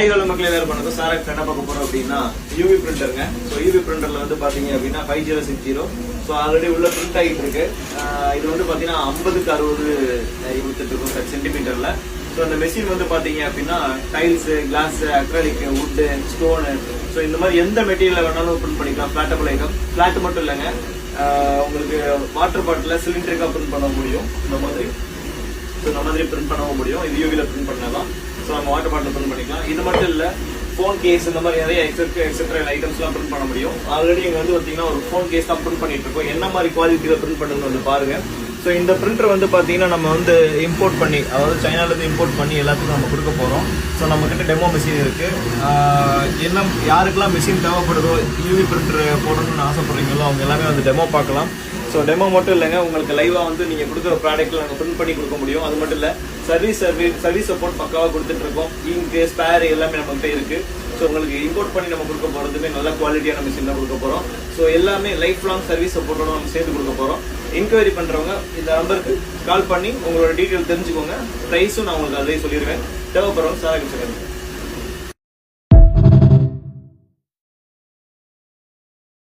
மக்கள் எல்லாரும் பண்ணுங்க சார் என்ன பார்க்க போறோம் அப்படின்னா யூவி பிரிண்டருங்க. ஸோ யூவி பிரிண்டர்ல வந்து பாத்தீங்க அப்படின்னா 5060. ஸோ ஆல்ரெடி உள்ள பிரிண்ட் ஆகிட்டு இருக்கு. இது வந்து பாத்தீங்கன்னா 50க்கு 60 கொடுத்துட்டு இருக்கோம் சென்டிமீட்டர்ல. ஸோ அந்த மெஷின் வந்து பாத்தீங்க அப்படின்னா tiles, glass, acrylic, wood, stone, so இந்த மாதிரி எந்த மெட்டீரியல் வேணாலும் பிரிண்ட் பண்ணிக்கலாம். பிளாட்டபிள் ஐட்டம், பிளாட் மட்டும் இல்லைங்க, உங்களுக்கு வாட்டர் பாட்டில் சிலிண்டரிக்கா பிரிண்ட் பண்ண முடியும். இந்த மாதிரி பிரிண்ட் பண்ணவும் முடியும். இது யூவில பிரிண்ட் பண்ணலாம். ஸோ நம்ம வாட்டர் பாட்டில் பிரிண்ட் பண்ணிக்கலாம். இது மட்டும் இல்ல, ஃபோன் கேஸ், இந்த மாதிரி நிறைய எக்ஸெட்ரா ஐட்டம்ஸ் எல்லாம் பிரிண்ட் பண்ண முடியும். ஆல்ரெடி இங்க வந்து பாத்தீங்கன்னா ஒரு ஃபோன் கேஸ் தான் பிரிண்ட் பண்ணிட்டு இருக்கோம். என்ன மாதிரி குவாலிட்டியில பிரிண்ட் பண்ணுங்க வந்து பாருங்க. ஸோ இந்த பிரிண்டர் வந்து பாத்தீங்கன்னா நம்ம வந்து இம்போர்ட் பண்ணி, அதாவது சைனால இருந்து இம்போர்ட் பண்ணி எல்லாத்துக்கும் நம்ம கொடுக்க போறோம். ஸோ நம்ம கிட்ட டெமோ மிஷின் இருக்கு. என்ன யாருக்கெல்லாம் மிஷின் தேவைப்படுதோ, யூவி பிரிண்டர் போடணும்னு ஆசைப்படுறீங்களோ அவங்க எல்லாமே வந்து டெமோ பார்க்கலாம். ஸோ டெமோ மட்டும் இல்லைங்க, உங்களுக்கு லைவா வந்து நீங்க கொடுக்குற ப்ராடக்ட்ல நாங்கள் பிரிண்ட் பண்ணி கொடுக்க முடியும். அது மட்டும் இல்ல, சர்வீஸ் சப்போர்ட் பக்காவாக கொடுத்துட்டு இருக்கோம். இங்கு ஸ்பேர் எல்லாமே நம்மகிட்ட இருக்கு. ஸோ உங்களுக்கு இம்போர்ட் பண்ணி நம்ம கொடுக்க போறதுமே நல்ல குவாலிட்டியான மிஷின் தான் கொடுக்க போறோம். ஸோ எல்லாமே லைஃப் லாங் சர்வீஸ் சப்போர்ட்டோட நம்ம சேர்த்து கொடுக்க போறோம். என்கொயரி பண்றவங்க இந்த நம்பருக்கு கால் பண்ணி உங்களோட டீட்டெயில் தெரிஞ்சுக்கோங்க. பிரைஸும் நான் உங்களுக்கு அதே சொல்லிடுவேன். தேவைப்படுறவங்க சார்